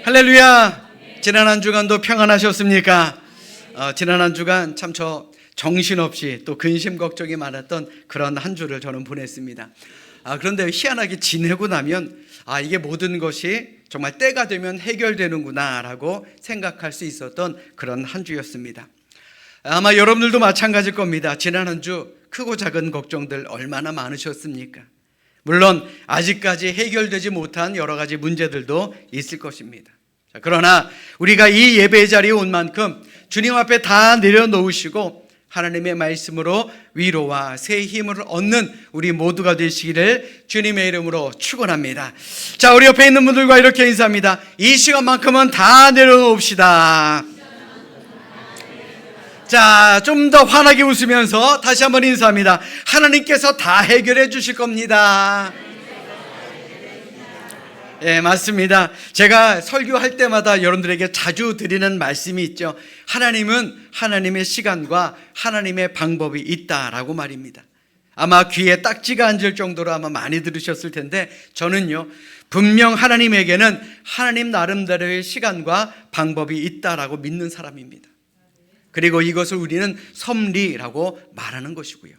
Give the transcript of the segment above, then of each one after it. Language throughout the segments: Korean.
할렐루야. 지난 한 주간도 평안하셨습니까? 지난 한 주간 참 저 정신없이 또 근심 걱정이 많았던 그런 한 주를 저는 보냈습니다. 그런데 희한하게 지내고 나면 이게 모든 것이 정말 때가 되면 해결되는구나 라고 생각할 수 있었던 그런 한 주였습니다. 아마 여러분들도 마찬가지일 겁니다. 지난 한 주 크고 작은 걱정들 얼마나 많으셨습니까? 물론 아직까지 해결되지 못한 여러 가지 문제들도 있을 것입니다. 그러나 우리가 이 예배 자리에 온 만큼 주님 앞에 다 내려놓으시고 하나님의 말씀으로 위로와 새 힘을 얻는 우리 모두가 되시기를 주님의 이름으로 축원합니다. 자, 우리 옆에 있는 분들과 이렇게 인사합니다. 이 시간만큼은 다 내려놓읍시다. 자, 좀 더 환하게 웃으면서 다시 한번 인사합니다. 하나님께서 다 해결해 주실 겁니다. 예, 맞습니다. 제가 설교할 때마다 여러분들에게 자주 드리는 말씀이 있죠. 하나님은 하나님의 시간과 하나님의 방법이 있다라고 말입니다. 아마 귀에 딱지가 앉을 정도로 아마 많이 들으셨을 텐데, 저는요, 분명 하나님에게는 하나님 나름대로의 시간과 방법이 있다라고 믿는 사람입니다. 그리고 이것을 우리는 섭리라고 말하는 것이고요.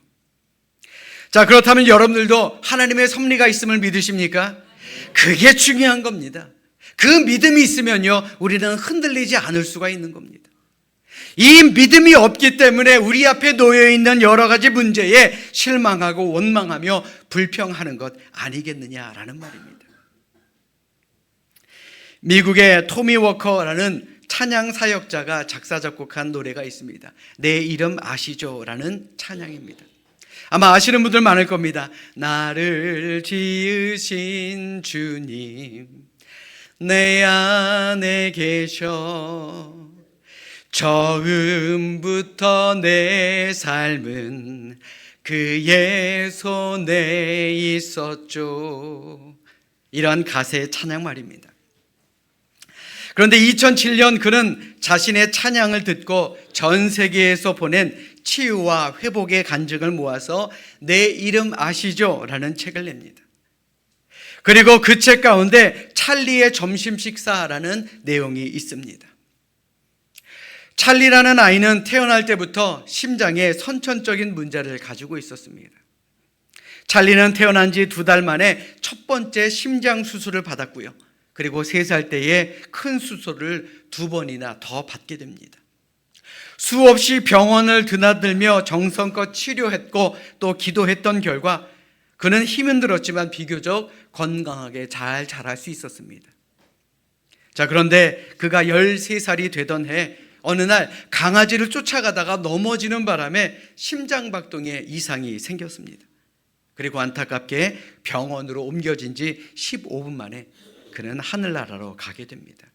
자, 그렇다면 여러분들도 하나님의 섭리가 있음을 믿으십니까? 그게 중요한 겁니다. 그 믿음이 있으면요, 우리는 흔들리지 않을 수가 있는 겁니다. 이 믿음이 없기 때문에 우리 앞에 놓여있는 여러 가지 문제에 실망하고 원망하며 불평하는 것 아니겠느냐라는 말입니다. 미국의 토미 워커라는 찬양 사역자가 작사 작곡한 노래가 있습니다. 내 이름 아시죠? 라는 찬양입니다. 아마 아시는 분들 많을 겁니다. 나를 지으신 주님 내 안에 계셔 처음부터 내 삶은 그의 손에 있었죠. 이러한 가사의 찬양 말입니다. 그런데 2007년 그는 자신의 찬양을 듣고 전 세계에서 보낸 치유와 회복의 간증을 모아서 내 이름 아시죠? 라는 책을 냅니다. 그리고 그 책 가운데 찰리의 점심 식사라는 내용이 있습니다. 찰리라는 아이는 태어날 때부터 심장에 선천적인 문제를 가지고 있었습니다. 찰리는 태어난 지 2달 만에 첫 번째 심장 수술을 받았고요. 그리고 3살 때에 큰 수술을 2번이나 더 받게 됩니다. 수없이 병원을 드나들며 정성껏 치료했고 또 기도했던 결과 그는 힘은 들었지만 비교적 건강하게 잘 자랄 수 있었습니다. 자, 그런데 그가 13살이 되던 해 어느 날 강아지를 쫓아가다가 넘어지는 바람에 심장박동에 이상이 생겼습니다. 그리고 안타깝게 병원으로 옮겨진 지 15분 만에 그는 하늘나라로 가게 됩니다.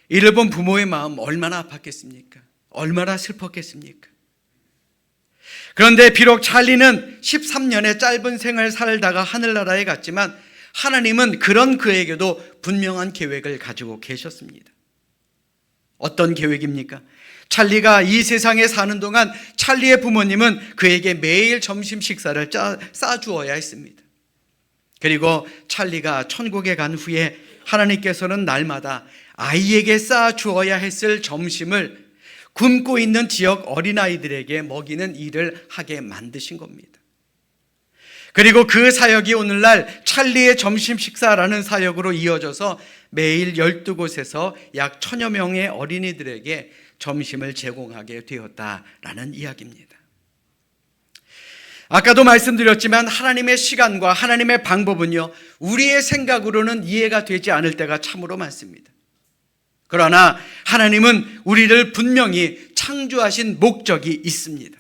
이를 본 부모의 마음 얼마나 아팠겠습니까? 얼마나 슬펐겠습니까? 그런데 비록 찰리는 13년의 짧은 생을 살다가 하늘나라에 갔지만 하나님은 그런 그에게도 분명한 계획을 가지고 계셨습니다. 어떤 계획입니까? 찰리가 이 세상에 사는 동안 찰리의 부모님은 그에게 매일 점심 식사를 싸주어야 했습니다. 그리고 찰리가 천국에 간 후에 하나님께서는 날마다 아이에게 쌓아주어야 했을 점심을 굶고 있는 지역 어린아이들에게 먹이는 일을 하게 만드신 겁니다. 그리고 그 사역이 오늘날 찰리의 점심 식사라는 사역으로 이어져서 매일 12곳에서 약 1000여 명의 어린이들에게 점심을 제공하게 되었다라는 이야기입니다. 아까도 말씀드렸지만 하나님의 시간과 하나님의 방법은요, 우리의 생각으로는 이해가 되지 않을 때가 참으로 많습니다. 그러나 하나님은 우리를 분명히 창조하신 목적이 있습니다.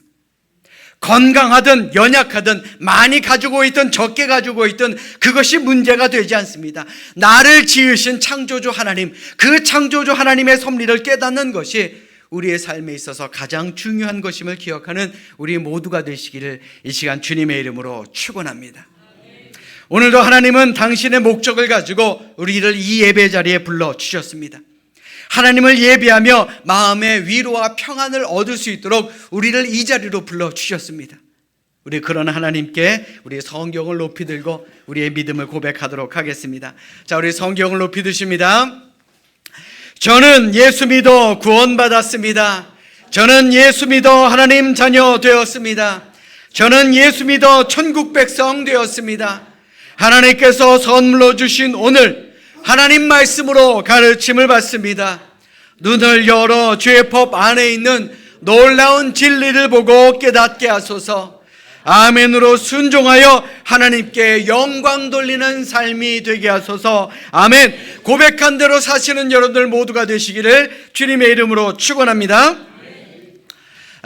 건강하든 연약하든 많이 가지고 있든 적게 가지고 있든 그것이 문제가 되지 않습니다. 나를 지으신 창조주 하나님, 그 창조주 하나님의 섭리를 깨닫는 것이 우리의 삶에 있어서 가장 중요한 것임을 기억하는 우리 모두가 되시기를 이 시간 주님의 이름으로 축원합니다. 오늘도 하나님은 당신의 목적을 가지고 우리를 이 예배 자리에 불러주셨습니다. 하나님을 예배하며 마음의 위로와 평안을 얻을 수 있도록 우리를 이 자리로 불러주셨습니다. 우리 그런 하나님께 우리 성경을 높이 들고 우리의 믿음을 고백하도록 하겠습니다. 자, 우리 성경을 높이 드십니다. 저는 예수 믿어 구원받았습니다. 저는 예수 믿어 하나님 자녀 되었습니다. 저는 예수 믿어 천국 백성 되었습니다. 하나님께서 선물로 주신 오늘 하나님 말씀으로 가르침을 받습니다. 눈을 열어 주의 법 안에 있는 놀라운 진리를 보고 깨닫게 하소서. 아멘으로 순종하여 하나님께 영광 돌리는 삶이 되게 하소서. 아멘. 고백한 대로 사시는 여러분들 모두가 되시기를 주님의 이름으로 축원합니다.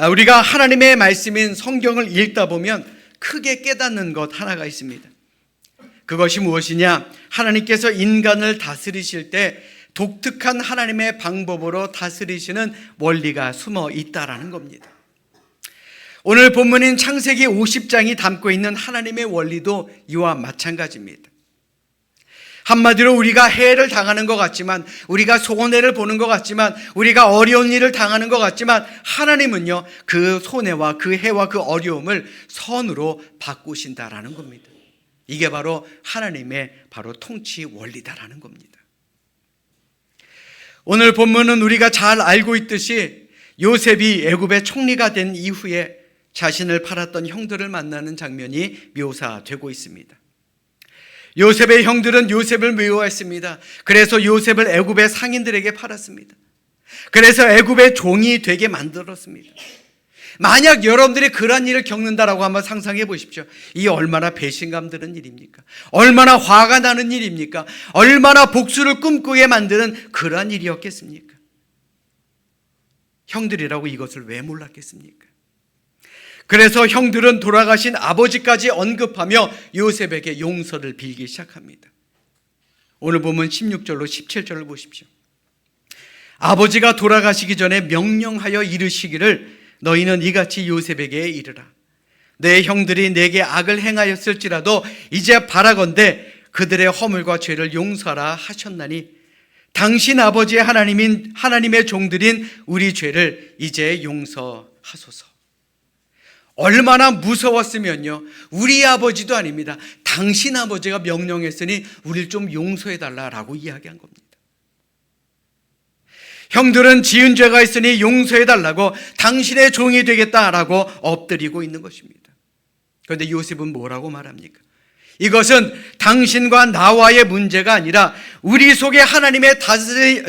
우리가 하나님의 말씀인 성경을 읽다 보면 크게 깨닫는 것 하나가 있습니다. 그것이 무엇이냐? 하나님께서 인간을 다스리실 때 독특한 하나님의 방법으로 다스리시는 원리가 숨어 있다라는 겁니다. 오늘 본문인 창세기 50장이 담고 있는 하나님의 원리도 이와 마찬가지입니다. 한마디로 우리가 해를 당하는 것 같지만, 우리가 손해를 보는 것 같지만, 우리가 어려운 일을 당하는 것 같지만, 하나님은요 그 손해와 그 해와 그 어려움을 선으로 바꾸신다라는 겁니다. 이게 바로 하나님의 바로 통치 원리다라는 겁니다. 오늘 본문은 우리가 잘 알고 있듯이 요셉이 애굽의 총리가 된 이후에 자신을 팔았던 형들을 만나는 장면이 묘사되고 있습니다. 요셉의 형들은 요셉을 미워했습니다. 그래서 요셉을 애굽의 상인들에게 팔았습니다. 그래서 애굽의 종이 되게 만들었습니다. 만약 여러분들이 그런 일을 겪는다라고 한번 상상해 보십시오. 이게 얼마나 배신감 드는 일입니까? 얼마나 화가 나는 일입니까? 얼마나 복수를 꿈꾸게 만드는 그런 일이었겠습니까? 형들이라고 이것을 왜 몰랐겠습니까? 그래서 형들은 돌아가신 아버지까지 언급하며 요셉에게 용서를 빌기 시작합니다. 오늘 보면 16절로 17절을 보십시오. 아버지가 돌아가시기 전에 명령하여 이르시기를 너희는 이같이 요셉에게 이르라. 내 형들이 내게 악을 행하였을지라도 이제 바라건대 그들의 허물과 죄를 용서하라 하셨나니 당신 아버지의 하나님의 종들인 우리 죄를 이제 용서하소서. 얼마나 무서웠으면요, 우리 아버지도 아닙니다. 당신 아버지가 명령했으니 우리를 좀 용서해달라고 이야기한 겁니다. 형들은 지은 죄가 있으니 용서해달라고 당신의 종이 되겠다라고 엎드리고 있는 것입니다. 그런데 요셉은 뭐라고 말합니까? 이것은 당신과 나와의 문제가 아니라 우리 속에 하나님의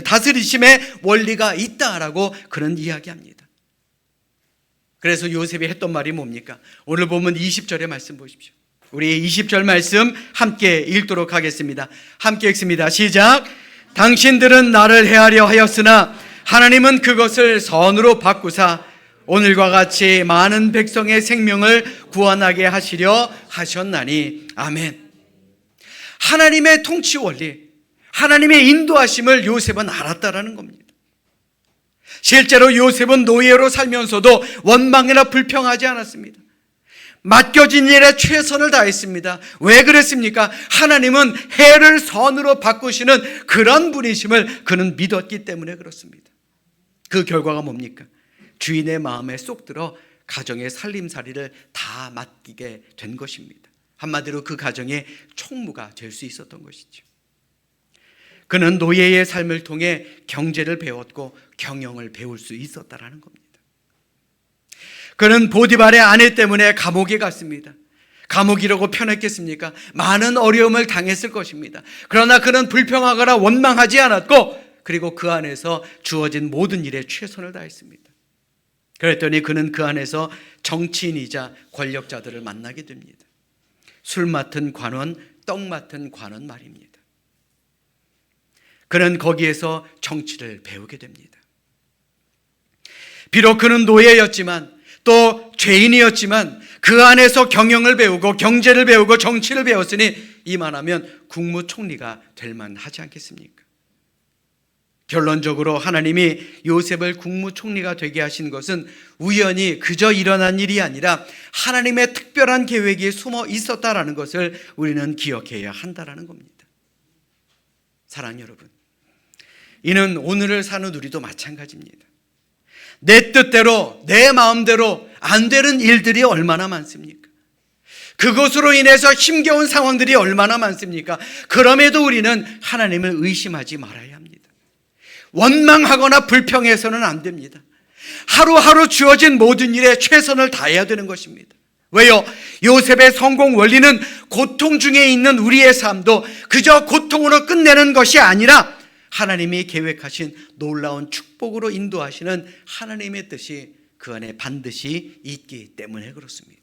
다스리심의 원리가 있다라고 그런 이야기합니다. 그래서 요셉이 했던 말이 뭡니까? 오늘 보면 20절의 말씀 보십시오. 우리 20절 말씀 함께 읽도록 하겠습니다. 함께 읽습니다. 시작. 당신들은 나를 해하려 하였으나 하나님은 그것을 선으로 바꾸사 오늘과 같이 많은 백성의 생명을 구원하게 하시려 하셨나니. 아멘. 하나님의 통치 원리, 하나님의 인도하심을 요셉은 알았다라는 겁니다. 실제로 요셉은 노예로 살면서도 원망이나 불평하지 않았습니다. 맡겨진 일에 최선을 다했습니다. 왜 그랬습니까? 하나님은 해를 선으로 바꾸시는 그런 분이심을 그는 믿었기 때문에 그렇습니다. 그 결과가 뭡니까? 주인의 마음에 쏙 들어 가정의 살림살이를 다 맡기게 된 것입니다. 한마디로 그 가정의 총무가 될 수 있었던 것이죠. 그는 노예의 삶을 통해 경제를 배웠고 경영을 배울 수 있었다라는 겁니다. 그는 보디발의 아내 때문에 감옥에 갔습니다. 감옥이라고 편했겠습니까? 많은 어려움을 당했을 것입니다. 그러나 그는 불평하거나 원망하지 않았고, 그리고 그 안에서 주어진 모든 일에 최선을 다했습니다. 그랬더니 그는 그 안에서 정치인이자 권력자들을 만나게 됩니다. 술 맡은 관원, 떡 맡은 관원 말입니다. 그는 거기에서 정치를 배우게 됩니다. 비록 그는 노예였지만 또 죄인이었지만 그 안에서 경영을 배우고 경제를 배우고 정치를 배웠으니 이만하면 국무총리가 될 만하지 않겠습니까? 결론적으로 하나님이 요셉을 국무총리가 되게 하신 것은 우연히 그저 일어난 일이 아니라 하나님의 특별한 계획이 숨어 있었다라는 것을 우리는 기억해야 한다라는 겁니다. 사랑하는 여러분, 이는 오늘을 사는 우리도 마찬가지입니다. 내 뜻대로 내 마음대로 안 되는 일들이 얼마나 많습니까? 그것으로 인해서 힘겨운 상황들이 얼마나 많습니까? 그럼에도 우리는 하나님을 의심하지 말아야 합니다. 원망하거나 불평해서는 안 됩니다. 하루하루 주어진 모든 일에 최선을 다해야 되는 것입니다. 왜요? 요셉의 성공 원리는 고통 중에 있는 우리의 삶도 그저 고통으로 끝내는 것이 아니라 하나님이 계획하신 놀라운 축복으로 인도하시는 하나님의 뜻이 그 안에 반드시 있기 때문에 그렇습니다.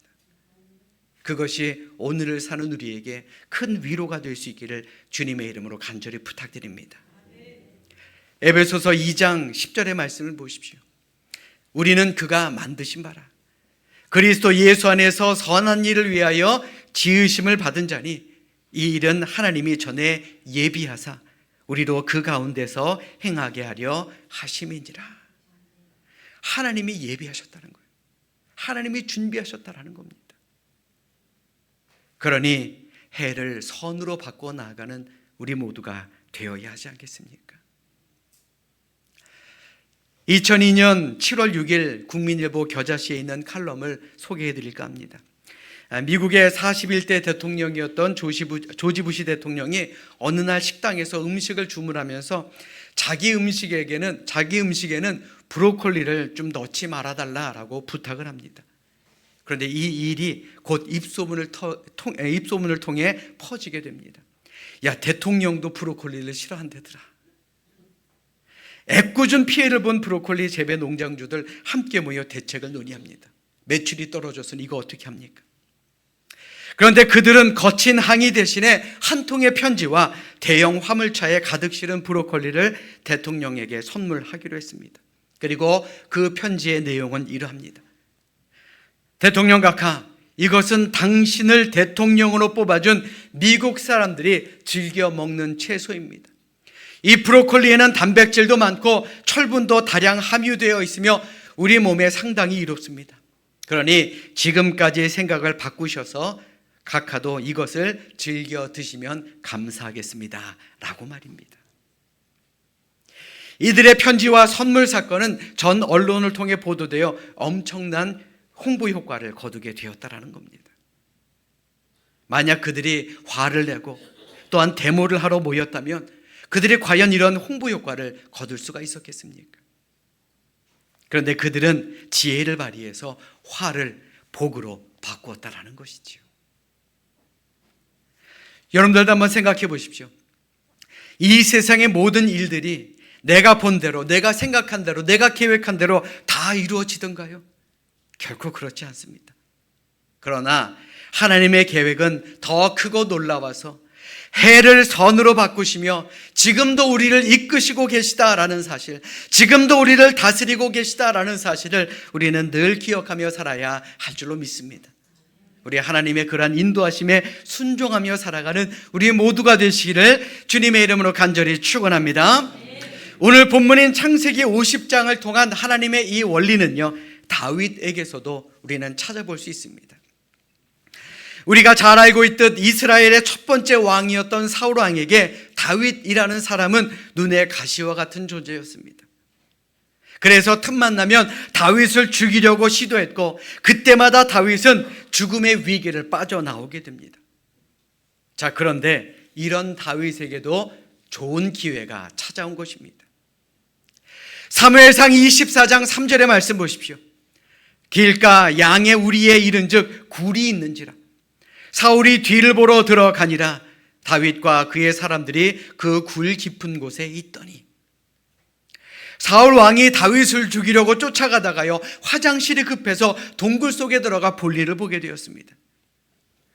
그것이 오늘을 사는 우리에게 큰 위로가 될 수 있기를 주님의 이름으로 간절히 부탁드립니다. 에베소서 2장 10절의 말씀을 보십시오. 우리는 그가 만드신 바라 그리스도 예수 안에서 선한 일을 위하여 지으심을 받은 자니 이 일은 하나님이 전에 예비하사 우리로 그 가운데서 행하게 하려 하심인지라. 하나님이 예비하셨다는 거예요. 하나님이 준비하셨다는 겁니다. 그러니 해를 선으로 바꿔 나아가는 우리 모두가 되어야 하지 않겠습니까? 2002년 7월 6일 국민일보 겨자씨에 있는 칼럼을 소개해 드릴까 합니다. 미국의 41대 대통령이었던 조지 부시 대통령이 어느 날 식당에서 음식을 주문하면서 자기 음식에는 브로콜리를 좀 넣지 말아달라라고 부탁을 합니다. 그런데 이 일이 곧 입소문을 통해 퍼지게 됩니다. 야, 대통령도 브로콜리를 싫어한대더라. 애꿎은 피해를 본 브로콜리 재배 농장주들 함께 모여 대책을 논의합니다. 매출이 떨어져서 이거 어떻게 합니까? 그런데 그들은 거친 항의 대신에 한 통의 편지와 대형 화물차에 가득 실은 브로콜리를 대통령에게 선물하기로 했습니다. 그리고 그 편지의 내용은 이러합니다. 대통령 각하, 이것은 당신을 대통령으로 뽑아준 미국 사람들이 즐겨 먹는 채소입니다. 이 브로콜리에는 단백질도 많고 철분도 다량 함유되어 있으며 우리 몸에 상당히 이롭습니다. 그러니 지금까지의 생각을 바꾸셔서 각하도 이것을 즐겨 드시면 감사하겠습니다 라고 말입니다. 이들의 편지와 선물 사건은 전 언론을 통해 보도되어 엄청난 홍보 효과를 거두게 되었다라는 겁니다. 만약 그들이 화를 내고 또한 데모를 하러 모였다면 그들이 과연 이런 홍보 효과를 거둘 수가 있었겠습니까? 그런데 그들은 지혜를 발휘해서 화를 복으로 바꾸었다라는 것이지요. 여러분들도 한번 생각해 보십시오. 이 세상의 모든 일들이 내가 본 대로, 내가 생각한 대로, 내가 계획한 대로 다 이루어지던가요? 결코 그렇지 않습니다. 그러나 하나님의 계획은 더 크고 놀라워서 해를 선으로 바꾸시며 지금도 우리를 이끄시고 계시다라는 사실, 지금도 우리를 다스리고 계시다라는 사실을 우리는 늘 기억하며 살아야 할 줄로 믿습니다. 우리 하나님의 그러한 인도하심에 순종하며 살아가는 우리 모두가 되시기를 주님의 이름으로 간절히 축원합니다. 오늘 본문인 창세기 50장을 통한 하나님의 이 원리는요, 다윗에게서도 우리는 찾아볼 수 있습니다. 우리가 잘 알고 있듯 이스라엘의 첫 번째 왕이었던 사울 왕에게 다윗이라는 사람은 눈의 가시와 같은 존재였습니다. 그래서 틈만 나면 다윗을 죽이려고 시도했고 그때마다 다윗은 죽음의 위기를 빠져나오게 됩니다. 자, 그런데 이런 다윗에게도 좋은 기회가 찾아온 것입니다. 사무엘상 24장 3절의 말씀 보십시오. 길가 양의 우리에 이른즉 굴이 있는지라 사울이 뒤를 보러 들어가니라 다윗과 그의 사람들이 그 굴 깊은 곳에 있더니 사울 왕이 다윗을 죽이려고 쫓아가다가요 화장실이 급해서 동굴 속에 들어가 볼일을 보게 되었습니다.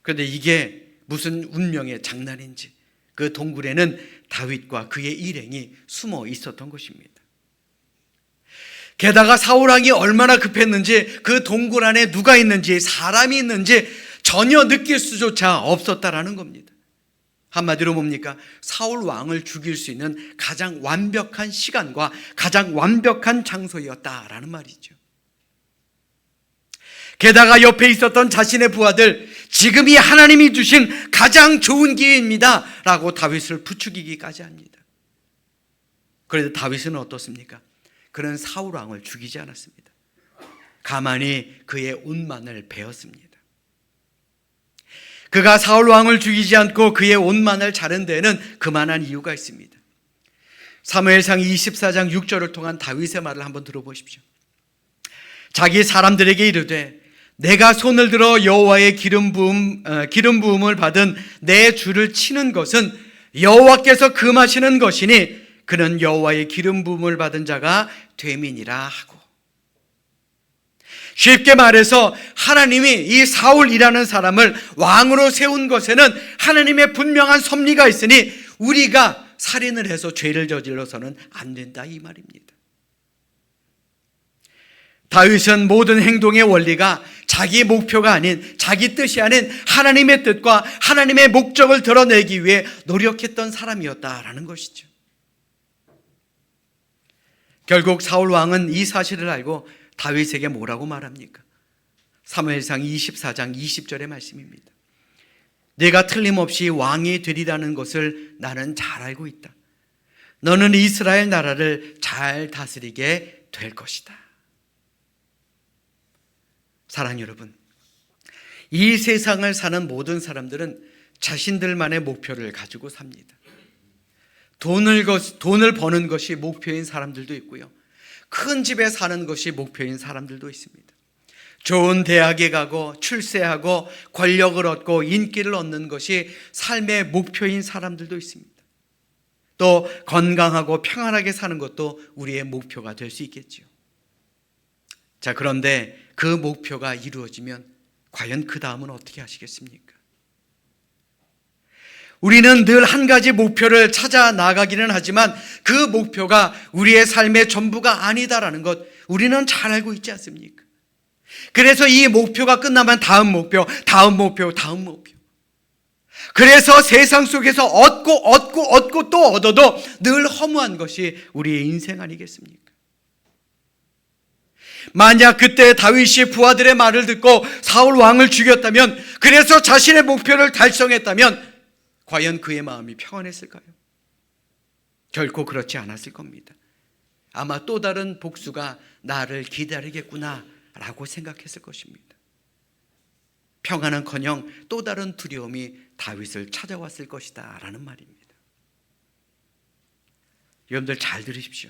그런데 이게 무슨 운명의 장난인지 그 동굴에는 다윗과 그의 일행이 숨어 있었던 것입니다. 게다가 사울 왕이 얼마나 급했는지 그 동굴 안에 누가 있는지 사람이 있는지 전혀 느낄 수조차 없었다라는 겁니다. 한마디로 뭡니까? 사울 왕을 죽일 수 있는 가장 완벽한 시간과 가장 완벽한 장소였다라는 말이죠. 게다가 옆에 있었던 자신의 부하들, 지금이 하나님이 주신 가장 좋은 기회입니다 라고 다윗을 부추기기까지 합니다. 그런데 다윗은 어떻습니까? 그는 사울 왕을 죽이지 않았습니다. 가만히 그의 운만을 베었습니다. 그가 사울 왕을 죽이지 않고 그의 옷만을 자른 데에는 그만한 이유가 있습니다. 사무엘상 24장 6절을 통한 다윗의 말을 한번 들어보십시오. 자기 사람들에게 이르되 내가 손을 들어 여호와의 기름 부음을 받은 내 주를 치는 것은 여호와께서 금하시는 것이니 그는 여호와의 기름 부음을 받은 자가 됨이니라 하고, 쉽게 말해서 하나님이 이 사울이라는 사람을 왕으로 세운 것에는 하나님의 분명한 섭리가 있으니 우리가 살인을 해서 죄를 저질러서는 안 된다, 이 말입니다. 다윗은 모든 행동의 원리가 자기 목표가 아닌, 자기 뜻이 아닌 하나님의 뜻과 하나님의 목적을 드러내기 위해 노력했던 사람이었다라는 것이죠. 결국 사울 왕은 이 사실을 알고 다윗에게 뭐라고 말합니까? 사무엘상 24장 20절의 말씀입니다. 네가 틀림없이 왕이 되리라는 것을 나는 잘 알고 있다. 너는 이스라엘 나라를 잘 다스리게 될 것이다. 사랑하는 여러분, 이 세상을 사는 모든 사람들은 자신들만의 목표를 가지고 삽니다. 돈을 버는 것이 목표인 사람들도 있고요, 큰 집에 사는 것이 목표인 사람들도 있습니다. 좋은 대학에 가고 출세하고 권력을 얻고 인기를 얻는 것이 삶의 목표인 사람들도 있습니다. 또 건강하고 평안하게 사는 것도 우리의 목표가 될 수 있겠죠. 자, 그런데 그 목표가 이루어지면 과연 그 다음은 어떻게 하시겠습니까? 우리는 늘 한 가지 목표를 찾아 나가기는 하지만 그 목표가 우리의 삶의 전부가 아니다라는 것 우리는 잘 알고 있지 않습니까? 그래서 이 목표가 끝나면 다음 목표, 다음 목표, 다음 목표. 그래서 세상 속에서 얻고 또 얻어도 늘 허무한 것이 우리의 인생 아니겠습니까? 만약 그때 다윗이 부하들의 말을 듣고 사울 왕을 죽였다면, 그래서 자신의 목표를 달성했다면 과연 그의 마음이 평안했을까요? 결코 그렇지 않았을 겁니다. 아마 또 다른 복수가 나를 기다리겠구나 라고 생각했을 것입니다. 평안은커녕 또 다른 두려움이 다윗을 찾아왔을 것이다 라는 말입니다. 여러분들 잘 들으십시오.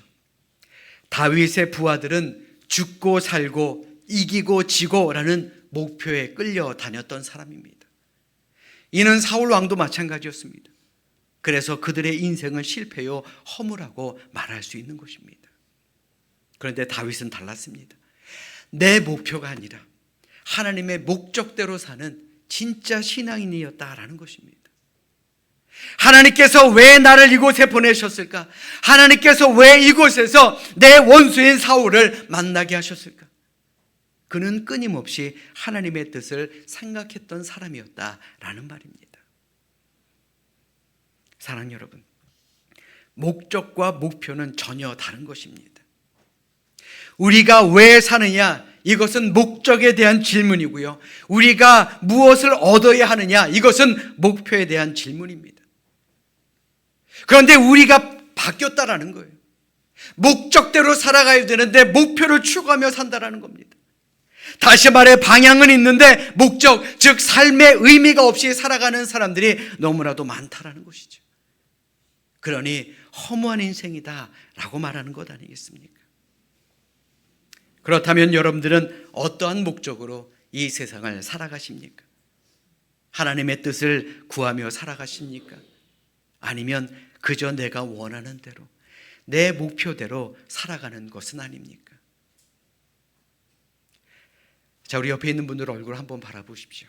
다윗의 부하들은 죽고 살고 이기고 지고 라는 목표에 끌려 다녔던 사람입니다. 이는 사울 왕도 마찬가지였습니다. 그래서 그들의 인생은 실패요 허무라고 말할 수 있는 것입니다. 그런데 다윗은 달랐습니다. 내 목표가 아니라 하나님의 목적대로 사는 진짜 신앙인이었다라는 것입니다. 하나님께서 왜 나를 이곳에 보내셨을까? 하나님께서 왜 이곳에서 내 원수인 사울을 만나게 하셨을까? 그는 끊임없이 하나님의 뜻을 생각했던 사람이었다라는 말입니다. 사랑하는 여러분, 목적과 목표는 전혀 다른 것입니다. 우리가 왜 사느냐, 이것은 목적에 대한 질문이고요, 우리가 무엇을 얻어야 하느냐, 이것은 목표에 대한 질문입니다. 그런데 우리가 바뀌었다라는 거예요. 목적대로 살아가야 되는데 목표를 추구하며 산다라는 겁니다. 다시 말해 방향은 있는데 목적, 즉 삶의 의미가 없이 살아가는 사람들이 너무나도 많다라는 것이죠. 그러니 허무한 인생이다 라고 말하는 것 아니겠습니까? 그렇다면 여러분들은 어떠한 목적으로 이 세상을 살아가십니까? 하나님의 뜻을 구하며 살아가십니까? 아니면 그저 내가 원하는 대로, 내 목표대로 살아가는 것은 아닙니까? 자, 우리 옆에 있는 분들 얼굴 한번 바라보십시오.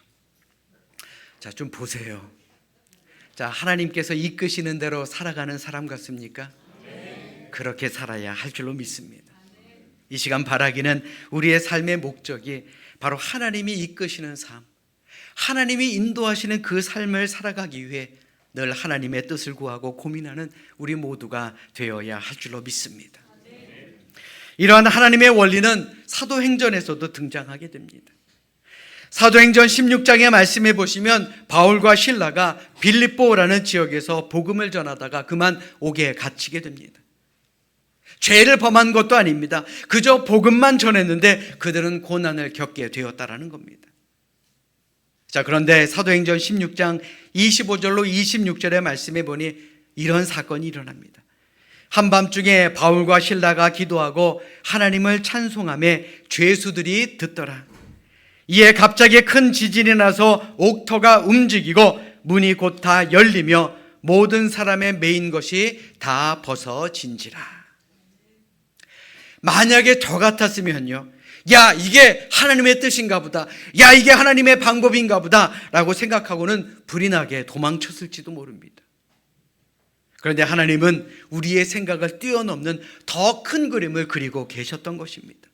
자, 좀 보세요. 자, 하나님께서 이끄시는 대로 살아가는 사람 같습니까? 네. 그렇게 살아야 할 줄로 믿습니다. 이 시간 바라기는 우리의 삶의 목적이 바로 하나님이 이끄시는 삶, 하나님이 인도하시는 그 삶을 살아가기 위해 늘 하나님의 뜻을 구하고 고민하는 우리 모두가 되어야 할 줄로 믿습니다. 이러한 하나님의 원리는 사도행전에서도 등장하게 됩니다. 사도행전 16장의 말씀에 보시면 바울과 실라가 빌립보라는 지역에서 복음을 전하다가 그만 옥에 갇히게 됩니다. 죄를 범한 것도 아닙니다. 그저 복음만 전했는데 그들은 고난을 겪게 되었다라는 겁니다. 자, 그런데 사도행전 16장 25절로 26절의 말씀에 보니 이런 사건이 일어납니다. 한밤중에 바울과 실라가 기도하고 하나님을 찬송하며 죄수들이 듣더라. 이에 갑자기 큰 지진이 나서 옥터가 움직이고 문이 곧 다 열리며 모든 사람의 매인 것이 다 벗어진지라. 만약에 저 같았으면요, 야, 이게 하나님의 뜻인가 보다, 야, 이게 하나님의 방법인가 보다 라고 생각하고는 불이 나게 도망쳤을지도 모릅니다. 그런데 하나님은 우리의 생각을 뛰어넘는 더 큰 그림을 그리고 계셨던 것입니다.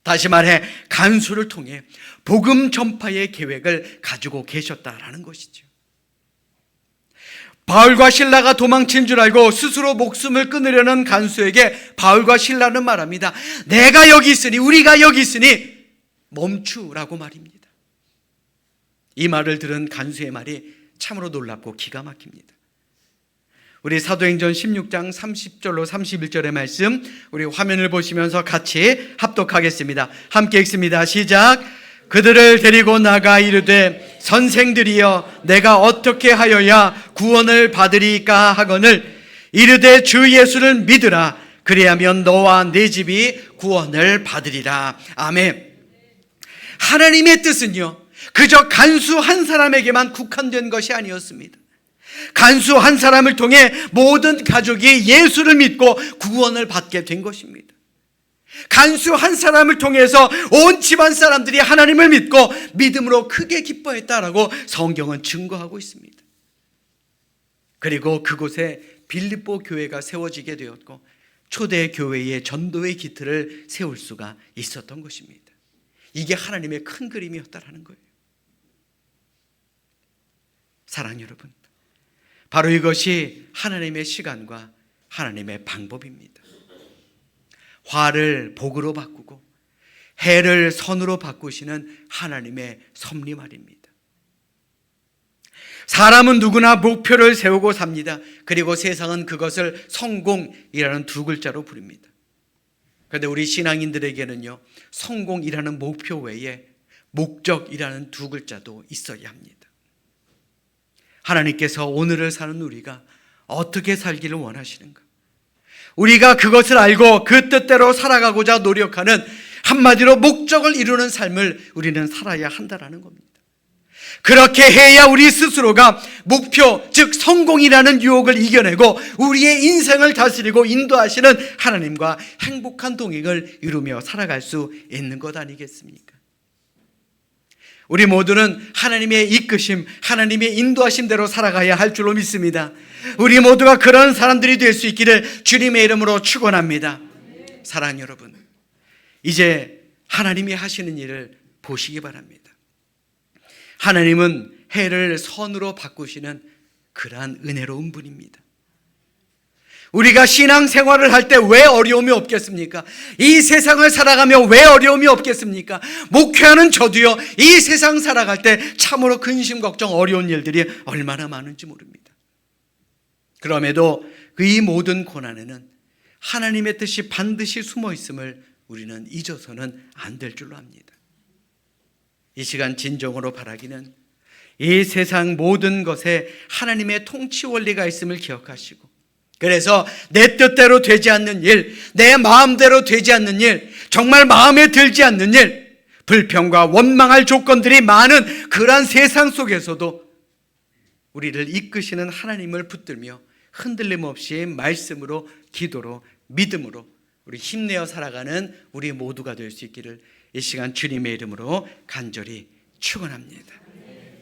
다시 말해 간수를 통해 복음 전파의 계획을 가지고 계셨다라는 것이죠. 바울과 실라가 도망친 줄 알고 스스로 목숨을 끊으려는 간수에게 바울과 실라는 말합니다. 내가 여기 있으니, 우리가 여기 있으니 멈추라고 말입니다. 이 말을 들은 간수의 말이 참으로 놀랍고 기가 막힙니다. 우리 사도행전 16장 30절로 31절의 말씀, 우리 화면을 보시면서 같이 합독하겠습니다. 함께 읽습니다. 시작. 그들을 데리고 나가 이르되 선생들이여 내가 어떻게 하여야 구원을 받으리까 하거늘 이르되 주 예수를 믿으라. 그리하면 너와 네 집이 구원을 받으리라. 아멘. 하나님의 뜻은요, 그저 간수 한 사람에게만 국한된 것이 아니었습니다. 간수 한 사람을 통해 모든 가족이 예수를 믿고 구원을 받게 된 것입니다. 간수 한 사람을 통해서 온 집안 사람들이 하나님을 믿고 믿음으로 크게 기뻐했다라고 성경은 증거하고 있습니다. 그리고 그곳에 빌립보 교회가 세워지게 되었고 초대 교회의 전도의 기틀을 세울 수가 있었던 것입니다. 이게 하나님의 큰 그림이었다라는 거예요. 사랑 여러분, 바로 이것이 하나님의 시간과 하나님의 방법입니다. 화를 복으로 바꾸고 해를 선으로 바꾸시는 하나님의 섭리 말입니다. 사람은 누구나 목표를 세우고 삽니다. 그리고 세상은 그것을 성공이라는 두 글자로 부릅니다. 그런데 우리 신앙인들에게는요, 성공이라는 목표 외에 목적이라는 두 글자도 있어야 합니다. 하나님께서 오늘을 사는 우리가 어떻게 살기를 원하시는가? 우리가 그것을 알고 그 뜻대로 살아가고자 노력하는, 한마디로 목적을 이루는 삶을 우리는 살아야 한다는 겁니다. 그렇게 해야 우리 스스로가 목표, 즉 성공이라는 유혹을 이겨내고 우리의 인생을 다스리고 인도하시는 하나님과 행복한 동행을 이루며 살아갈 수 있는 것 아니겠습니까? 우리 모두는 하나님의 이끄심, 하나님의 인도하심대로 살아가야 할 줄로 믿습니다. 우리 모두가 그런 사람들이 될 수 있기를 주님의 이름으로 축원합니다. 사랑 여러분, 이제 하나님이 하시는 일을 보시기 바랍니다. 하나님은 해를 선으로 바꾸시는 그러한 은혜로운 분입니다. 우리가 신앙생활을 할 때 왜 어려움이 없겠습니까? 이 세상을 살아가며 왜 어려움이 없겠습니까? 목회하는 저도요, 이 세상 살아갈 때 참으로 근심, 걱정, 어려운 일들이 얼마나 많은지 모릅니다. 그럼에도 이 모든 고난에는 하나님의 뜻이 반드시 숨어 있음을 우리는 잊어서는 안 될 줄로 압니다. 이 시간 진정으로 바라기는 이 세상 모든 것에 하나님의 통치 원리가 있음을 기억하시고, 그래서 내 뜻대로 되지 않는 일, 내 마음대로 되지 않는 일, 정말 마음에 들지 않는 일, 불평과 원망할 조건들이 많은 그러한 세상 속에서도 우리를 이끄시는 하나님을 붙들며 흔들림 없이 말씀으로, 기도로, 믿음으로 우리 힘내어 살아가는 우리 모두가 될 수 있기를 이 시간 주님의 이름으로 간절히 축원합니다.